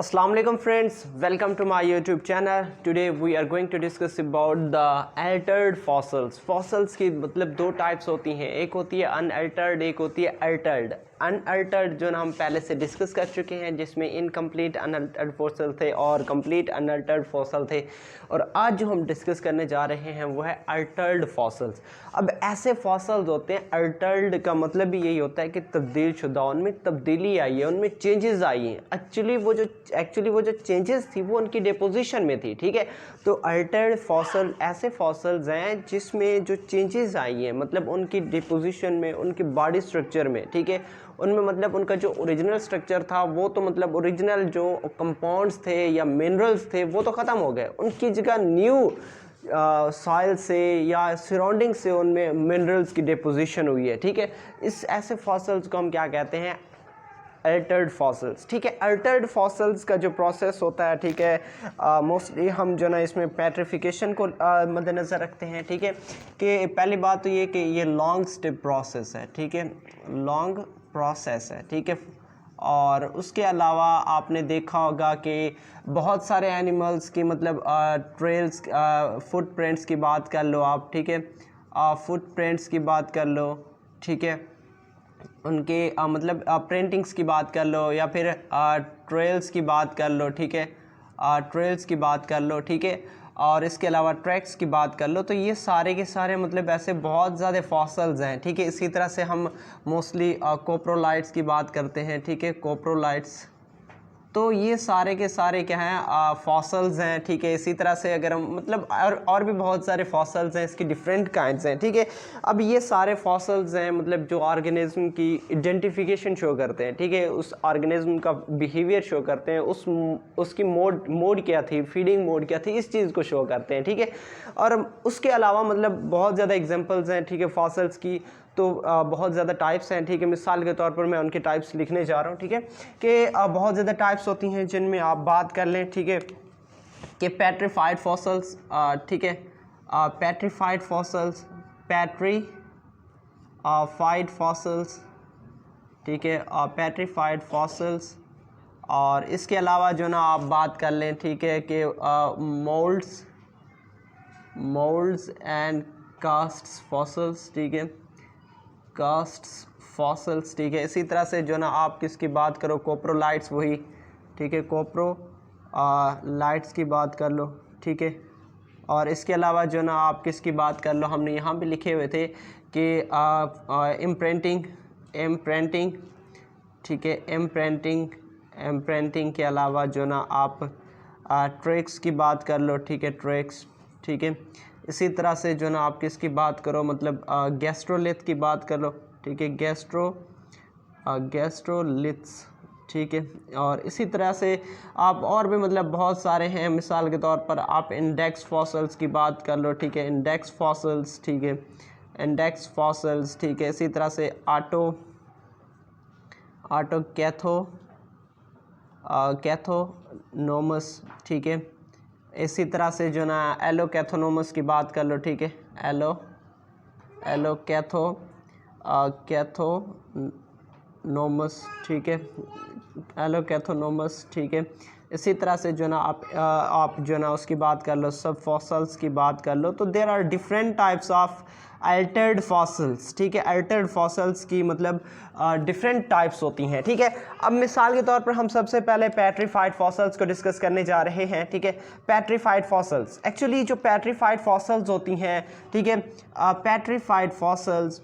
Assalamu alaikum friends, welcome to my YouTube channel. Today we are going to discuss about the altered fossils. Fossils की मतलब दो types होती हैं, एक होती है अनअल्टर्ड, एक होती है अल्टर्ड. अनअल्टर्ड जो हम पहले से डिस्कस कर चुके हैं, जिसमें इनकम्प्लीट अनअल्टर्ड फॉसिल थे और कंप्लीट अनअल्टर्ड फॉसिल थे. और आज जो हम डिस्कस करने जा रहे हैं वो है अल्टर्ड फॉसिल्स. अब ऐसे फॉसिल्स होते हैं, अल्टर्ड का मतलब भी यही होता है कि तब्दील शुदा, उनमें तब्दीली आई है, उनमें चेंजेस आई हैं. एक्चुअली वो जो चेंजेस थी वो उनकी डिपोजिशन में थी. ठीक है, तो अल्टर्ड फॉसिल ऐसे फॉसिल्स हैं जिसमें जो चेंजेस आई हैं, मतलब उनकी डिपोजिशन में, उनकी बॉडी स्ट्रक्चर में. ठीक है, उनमें मतलब उनका जो ओरिजिनल स्ट्रक्चर था वो तो मतलब ओरिजिनल जो कंपाउंड्स थे या मिनरल्स थे वो तो ख़त्म हो गए, उनकी जगह न्यू सॉइल से या सराउंडिंग से उनमें मिनरल्स की डिपोजिशन हुई है. ठीक है, इस ऐसे फॉसिल्स को हम क्या कहते हैं? Altered fossils. ठीक है, अल्टर्ड फॉसिल्स का जो प्रोसेस होता है, ठीक है, मोस्टली हम जो ना इसमें पेट्रिफिकेशन को मद्देनज़र रखते हैं. ठीक है, कि पहली बात तो ये कि ये लॉन्ग स्टेप प्रोसेस है. ठीक है, लॉन्ग प्रोसेस है. ठीक है, और उसके अलावा आपने देखा होगा कि बहुत सारे एनिमल्स की मतलब ट्रेल्स, फुटप्रिंट्स की बात कर लो आप. ठीक है, फुटप्रिंट्स की बात कर लो. ठीक है, उनके मतलब प्रिंटिंग्स की बात कर लो या फिर ट्रेल्स की बात कर लो. ठीक है, ट्रेल्स की बात कर लो. ठीक है, और इसके अलावा ट्रैक्स की बात कर लो. तो ये सारे के सारे मतलब ऐसे बहुत ज़्यादा फॉसिल्स हैं. ठीक है, इसी तरह से हम मोस्टली कोप्रोलाइट्स की बात करते हैं. ठीक है, कोप्रोलाइट्स, तो ये सारे के सारे क्या हैं? फॉसिल्स हैं. ठीक है, इसी तरह से अगर हम मतलब और भी बहुत सारे फॉसिल्स हैं, इसकी डिफरेंट काइंड्स हैं. ठीक है, अब ये सारे फॉसिल्स हैं मतलब जो ऑर्गेनिज्म की आइडेंटिफिकेशन शो करते हैं. ठीक है, उस ऑर्गेनिज्म का बिहेवियर शो करते हैं, उसकी मोड क्या थी, फीडिंग मोड क्या थी, इस चीज़ को शो करते हैं. ठीक है, और उसके अलावा मतलब बहुत ज़्यादा एग्जांपल्स हैं. ठीक है, फॉसिल्स की तो बहुत ज़्यादा टाइप्स हैं. ठीक है, मिसाल के तौर पर मैं उनके टाइप्स लिखने जा रहा हूँ. ठीक है, कि बहुत ज़्यादा टाइप्स होती हैं जिनमें आप बात कर लें. ठीक है, कि पेट्रीफाइड फॉसिल्स. ठीक है, पेट्रीफाइड फॉसिल्स, पेट्रीफाइड फॉसिल्स. ठीक है, पेट्रीफाइड फॉसिल्स. और इसके अलावा जो ना आप बात कर लें, ठीक है, कि मोल्ड्स एंड कास्ट्स फॉसिल्स. ठीक है, कास्ट्स फॉसिल्स. ठीक है, इसी तरह से जो ना आप किसकी बात करो, कोप्रोलाइट्स, वही. ठीक है, कोप्रो लाइट्स की बात कर लो. ठीक है, और इसके अलावा जो ना आप किसकी बात कर लो, हमने यहाँ भी लिखे हुए थे कि इम्प्रिंटिंग. ठीक है, इम्प्रिंटिंग के अलावा जो ना आप ट्रैक्स की बात कर लो. ठीक है, ट्रैक्स. ठीक है, इसी तरह से जो ना आप किसकी बात करो, मतलब गैस्ट्रोलिथ की बात कर लो. ठीक है, गैस्ट्रोलिथ्स. ठीक है, और इसी तरह से आप और भी मतलब बहुत सारे हैं. मिसाल के तौर पर आप इंडेक्स फॉसिल्स की बात कर लो. ठीक है, इंडेक्स फॉसिल्स. ठीक है, इंडेक्स फॉसिल्स. ठीक है, इसी तरह से कैथोनोमस. ठीक है, इसी तरह से जो ना एलोकैथोनोमस की बात कर लो. ठीक है, कैथोनोमस. ठीक है, एलोकैथोनोमस. ठीक है, इसी तरह से जो ना आप जो ना उसकी बात कर लो, सब फॉसिल्स की बात कर लो. तो there are different types of altered fossils. ठीक है, अल्टर्ड फॉसिल्स की मतलब डिफरेंट टाइप्स होती हैं. ठीक है, अब मिसाल के तौर पर हम सबसे पहले पेट्रीफाइड फॉसिल्स को डिस्कस करने जा रहे हैं. ठीक है, पेट्रीफाइड फॉसिल्स. एक्चुअली जो पेट्रीफाइड फॉसिल्स होती हैं, ठीक है, पेट्रीफाइड फॉसिल्स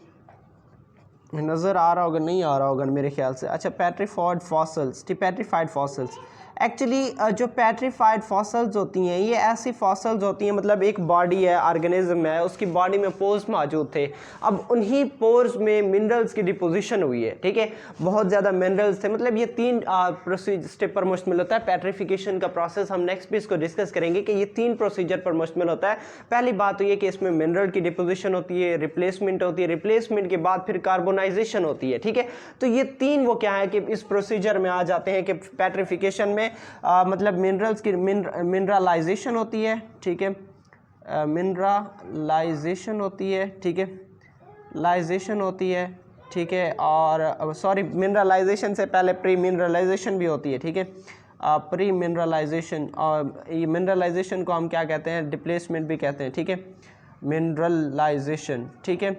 नज़र आ रहा होगा, नहीं आ रहा होगा मेरे ख्याल से. अच्छा, पेट्रीफाइड फॉसिल्स. ठीक, पेट्रीफाइड फॉसिल्स. एक्चुअली जो पेट्रीफाइड फॉसिल्स होती हैं ये ऐसी फॉसिल्स होती हैं, मतलब एक बॉडी है, ऑर्गेनिज्म है, उसकी बॉडी में पोर्स मौजूद थे. अब उन्हीं पोर्स में मिनरल्स की डिपोजिशन हुई है. ठीक है, बहुत ज़्यादा मिनरल्स थे. मतलब ये तीन स्टेप पर मुश्तमिल होता है पेट्रिफिकेशन का प्रोसेस. हम नेक्स्ट भी इसको डिस्कस करेंगे कि ये तीन प्रोसीजर पर मुश्तमिल होता है. पहली बात तो ये कि इसमें मिनरल की डिपोजिशन होती है, रिप्लेसमेंट होती है, रिप्लेसमेंट के बाद फिर कार्बोनाइजेशन होती है. ठीक है, तो ये तीन वो क्या है कि इस प्रोसीजर में आ जाते हैं कि पेट्रिफिकेशन में मतलब मिनरल्स की मिनरलाइजेशन होती है. ठीक है, मिनरलाइजेशन होती है. ठीक है, लाइजेशन होती है. ठीक है, और सॉरी, मिनरलाइजेशन से पहले प्री मिनरलाइजेशन भी होती है. ठीक है, प्री मिनरलाइजेशन, और ये मिनरलाइजेशन को हम क्या कहते हैं, डिप्लेसमेंट भी कहते हैं, ठीक है, मिनरलाइजेशन, ठीक है,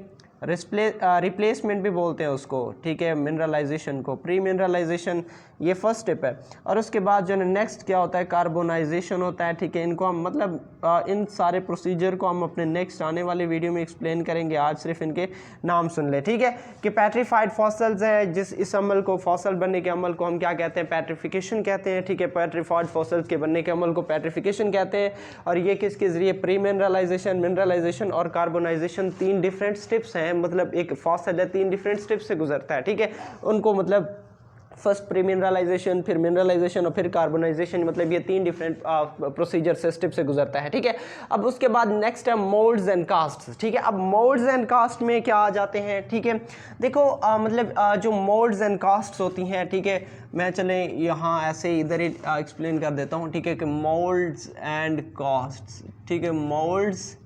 रिप्लेसमेंट भी बोलते हैं उसको, ठीक है, मिनरलाइजेशन को। प्री मिनरलाइजेशन ये फर्स्ट स्टेप है, और उसके बाद जो है नेक्स्ट क्या होता है, कार्बोनाइजेशन होता है, ठीक है। इनको हम मतलब इन सारे प्रोसीजर को हम अपने नेक्स्ट आने वाले वीडियो में एक्सप्लेन करेंगे, आज सिर्फ इनके नाम सुन ले, ठीक है। कि पेट्रीफाइड फॉसल्स है, जिस इस अमल को, फॉसल बनने के अमल को हम क्या कहते हैं, पेट्रिफिकेशन कहते हैं, ठीक है। पेट्रीफाइड फॉसल्स के बनने के अमल को पेट्रिफिकेशन कहते हैं, और ये किसके जरिए, प्री मिनरलाइजेशन, मिनरलाइजेशन और कार्बोनाइजेशन, 3 डिफरेंट स्टेप्स हैं, मतलब एक फॉसल है 3 डिफरेंट स्टेप्स से गुजरता है, ठीक है। उनको मतलब फर्स्ट प्री मिनरलाइजेशन, फिर मिनरलाइजेशन और फिर कार्बोनाइजेशन, मतलब ये 3 डिफरेंट प्रोसीजर से स्टेप से गुजरता है, ठीक है। अब उसके बाद नेक्स्ट है मोल्ड्स एंड कास्ट्स, ठीक है। अब मोल्ड्स एंड कास्ट में क्या आ जाते हैं, ठीक है। देखो मतलब जो मोल्ड्स एंड कास्ट्स होती हैं, ठीक है, मैं चले यहाँ ऐसे इधर ही एक्सप्लेन कर देता हूँ, ठीक है, कि मोल्ड्स एंड कास्ट्स, ठीक है, मोल्ड्स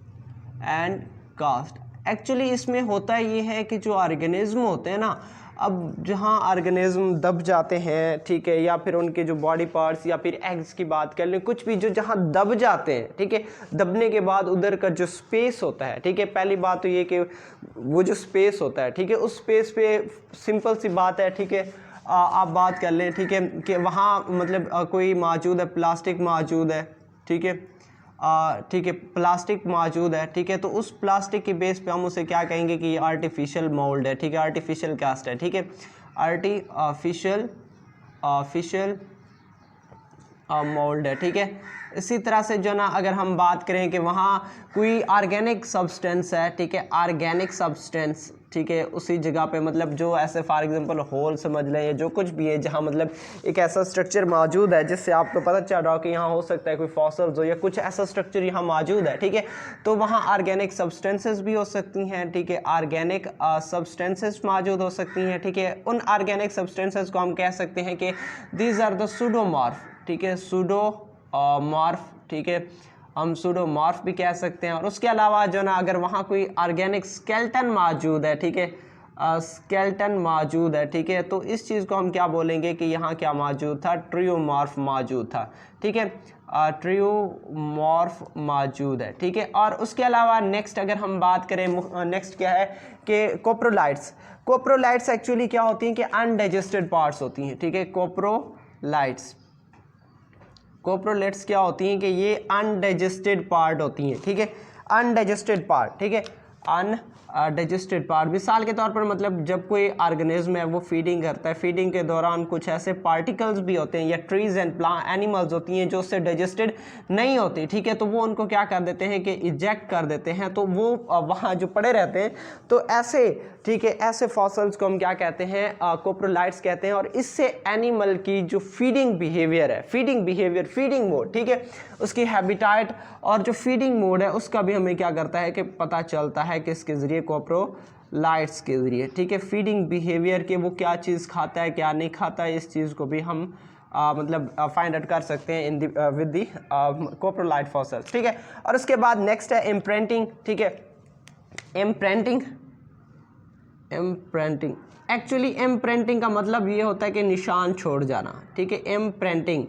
एंड कास्ट। एक्चुअली इसमें होता ये है कि जो ऑर्गेनिज्म होते हैं ना, अब जहाँ ऑर्गेनिज्म दब जाते हैं, ठीक है, या फिर उनके जो बॉडी पार्ट्स या फिर एग्स की बात कर लें, कुछ भी जो जहाँ दब जाते हैं, ठीक है, दबने के बाद उधर का जो स्पेस होता है, ठीक है, पहली बात तो ये कि वो जो स्पेस होता है, ठीक है, उस स्पेस पे सिंपल सी बात है, ठीक है, आप बात कर लें, ठीक है, कि वहाँ मतलब कोई मौजूद है, प्लास्टिक मौजूद है, ठीक है, ठीक है, प्लास्टिक मौजूद है, ठीक है, तो उस प्लास्टिक की बेस पे हम उसे क्या कहेंगे कि ये आर्टिफिशियल मोल्ड है, ठीक है, आर्टिफिशियल कास्ट है, ठीक है, आर्टिफिशियल मोल्ड है, ठीक है। इसी तरह से जो ना अगर हम बात करें कि वहाँ कोई ऑर्गेनिक सब्सटेंस है, ठीक है, ऑर्गेनिक सब्सटेंस, ठीक है, उसी जगह पे मतलब जो ऐसे फॉर एग्जांपल होल समझ लें या जो कुछ भी है, जहाँ मतलब एक ऐसा स्ट्रक्चर मौजूद है जिससे आपको पता चल रहा हो कि यहाँ हो सकता है कोई फॉसल्स हो या कुछ ऐसा स्ट्रक्चर यहाँ मौजूद है, ठीक है, तो वहाँ ऑर्गेनिक सब्सटेंसेस भी हो सकती हैं, ठीक है, ऑर्गेनिक सब्सटेंसेस मौजूद हो सकती हैं, ठीक है। उन ऑर्गेनिक सब्सटेंसेस को हम कह सकते हैं कि दीज आर द सूडोमॉर्फ, ठीक है, सूडोमॉर्फ, ठीक है, हम सूडोमॉर्फ भी कह सकते हैं। और उसके अलावा जो ना अगर वहाँ कोई ऑर्गेनिक स्केलेटन मौजूद है, ठीक है, स्केलेटन मौजूद है, ठीक है, तो इस चीज़ को हम क्या बोलेंगे कि यहाँ क्या मौजूद था, ट्रियोमॉर्फ मौजूद था, ठीक है, ट्रियोमॉर्फ मौजूद है, ठीक है। और उसके अलावा नेक्स्ट अगर हम बात करें, नेक्स्ट क्या है कि कोप्रोलाइट्स। कोप्रोलाइट्स एक्चुअली क्या होती हैं कि अनडाइजेस्टेड पार्ट्स होती हैं, ठीक है, कोप्रोलाइट्स, कोप्रोलेट्स क्या होती हैं कि ये अनडाइजेस्टेड पार्ट होती हैं, ठीक है, अनडाइजेस्टेड पार्ट, ठीक है, अनडाइजेस्टेड पार्ट। मिसाल के तौर पर मतलब जब कोई ऑर्गेनिज्म है वो फीडिंग करता है, फीडिंग के दौरान कुछ ऐसे पार्टिकल्स भी होते हैं या ट्रीज एंड प्लांट एनिमल्स होती हैं जो उससे डाइजेस्टेड नहीं होती, ठीक है, तो वो उनको क्या कर देते हैं कि इजेक्ट कर देते हैं, तो वो वहाँ जो पड़े रहते हैं, तो ऐसे, ठीक है, ऐसे फॉसल्स को हम क्या कहते हैं, कोप्रोलाइट्स कहते हैं। और इससे एनिमल की जो फीडिंग बिहेवियर है, फीडिंग मोड, ठीक है, उसकी हैबिटेट और जो फीडिंग मोड है उसका भी हमें क्या करता है कि पता चलता है कि इसके ज़रिए, कोप्रोलाइट्स के ज़रिए, ठीक है, फीडिंग बिहेवियर के वो क्या चीज़ खाता है क्या नहीं खाता है, इस चीज़ को भी हम मतलब फाइंड आउट कर सकते हैं in with the coprolite fossils, ठीक है। और उसके बाद नेक्स्ट है इम्प्रिंटिंग, ठीक है, इम्प्रिंटिंग एक्चुअली इम्प्रिंटिंग का मतलब ये होता है कि निशान छोड़ जाना, ठीक है, इम्प्रिंटिंग,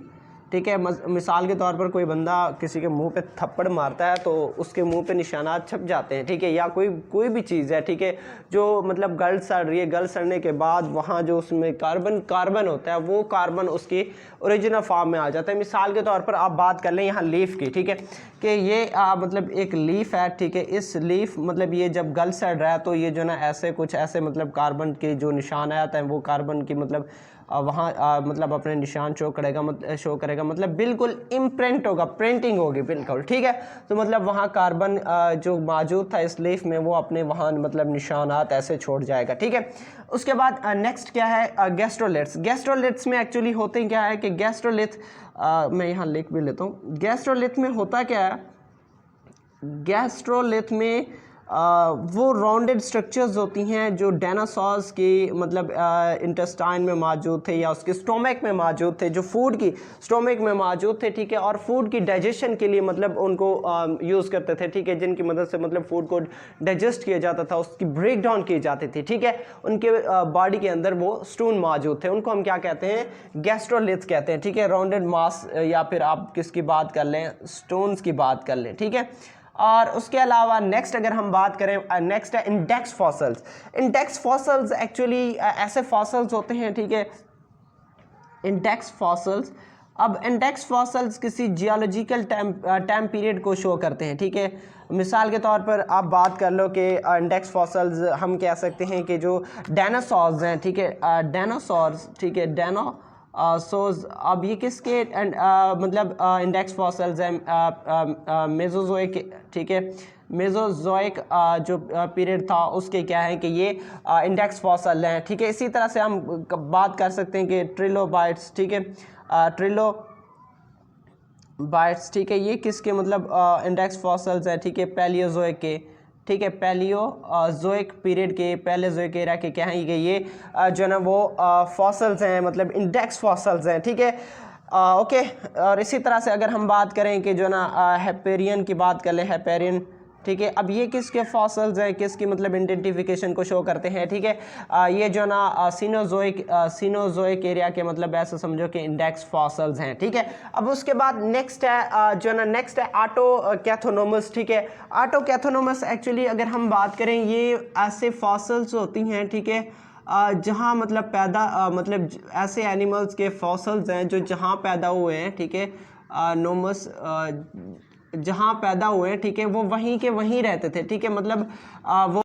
ठीक है। मिसाल के तौर पर कोई बंदा किसी के मुंह पे थप्पड़ मारता है तो उसके मुंह पे निशानात छप जाते हैं, ठीक है, या कोई भी चीज़ है, ठीक है, जो मतलब गल सड़ रही है, गल सड़ने के बाद वहाँ जो उसमें कार्बन होता है वो कार्बन उसकी ओरिजिनल फॉर्म में आ जाता है। मिसाल के तौर पर आप बात कर लें यहाँ लीफ की, ठीक है, कि ये मतलब एक लीफ है, ठीक है, इस लीफ मतलब ये जब गल सड़ रहा है तो ये जो ना ऐसे कुछ ऐसे मतलब कार्बन के जो निशान आते हैं वो कार्बन की मतलब वहाँ मतलब अपने निशान शो करेगा मतलब बिल्कुल इम्प्रिंट होगा, प्रिंटिंग होगी बिल्कुल, ठीक है। तो मतलब वहाँ कार्बन जो मौजूद था इस लीफ में वो अपने वहाँ मतलब निशानात ऐसे छोड़ जाएगा, ठीक है। उसके बाद नेक्स्ट क्या है, गैस्ट्रोलिथ्स में एक्चुअली होते क्या है कि गैस्ट्रोलिथ, मैं यहाँ लिख भी लेता हूँ, गैस्ट्रोलिथ में होता क्या है, गैस्ट्रोलिथ में वो राउंडेड स्ट्रक्चर्स होती हैं जो डायनासोर्स के मतलब इंटेस्टाइन में मौजूद थे या उसके स्टोमक में मौजूद थे, जो फूड की स्टोमक में मौजूद थे, ठीक है, और फूड की डाइजेशन के लिए मतलब उनको यूज़ करते थे, ठीक है, जिनकी मदद से मतलब फूड को डाइजेस्ट किया जाता था, उसकी ब्रेक डाउन की जाती थी, ठीक है, उनके बॉडी के अंदर वो स्टोन मौजूद थे, उनको हम क्या कहते हैं, गैस्ट्रोलिथ्स कहते हैं, ठीक है, राउंडेड मास, या फिर आप किसकी बात कर लें, स्टोन्स की बात कर लें, ठीक है। और उसके अलावा नेक्स्ट अगर हम बात करें, नेक्स्ट है index fossils. Index fossils actually ऐसे फॉसल्स होते हैं, ठीक है, इंडेक्स फॉसल्स। अब इंडेक्स फॉसल्स किसी जियोलॉजिकल टाइम पीरियड को शो करते हैं, ठीक है। मिसाल के तौर पर आप बात कर लो कि इंडेक्स फॉसल्स हम कह सकते हैं कि जो डायनासोर्स हैं, ठीक है, डायनासोर्स, ठीक है, डायनासोर्स, अब ये किसके मतलब इंडेक्स फॉसल्स हैं, मेसोजोइक, ठीक है, मेसोजोइक जो पीरियड था उसके क्या है कि ये इंडेक्स फॉसल हैं, ठीक है। इसी तरह से हम बात कर सकते हैं कि ट्रिलोबाइट्स, ठीक है, ट्रिलोबाइट्स, ठीक है, ये किसके मतलब इंडेक्स फॉसल्स हैं, ठीक है, पैलियोजोइक के, ठीक है, पैलियोजोइक पीरियड के, पैलेजोइक एरा के क्या हैं कि ये जो है ना वो फॉसल्स हैं, मतलब इंडेक्स फॉसल्स हैं, ठीक है। ओके, और इसी तरह से अगर हम बात करें कि जो ना हैपेरियन की बात कर लें, हैपेरियन, ठीक है, अब ये किसके फॉसल्स हैं, किसकी मतलब आइडेंटिफिकेशन को शो करते हैं, ठीक है, ये जो ना सीनोजोइक एरिया के मतलब ऐसे समझो कि इंडेक्स फॉसल्स हैं, ठीक है। अब उसके बाद नेक्स्ट है जो ना नेक्स्ट है ऑटोकैथोनोमस, ठीक है। ऑटोकैथोनोमस एक्चुअली अगर हम बात करें ये ऐसे फॉसल्स होती हैं, ठीक है, जहाँ मतलब मतलब ऐसे एनिमल्स के फॉसल्स हैं जो जहाँ पैदा हुए हैं, ठीक है, नोमस जहाँ पैदा हुए हैं, ठीक है, वो वहीं के वहीं रहते थे, ठीक है, मतलब वो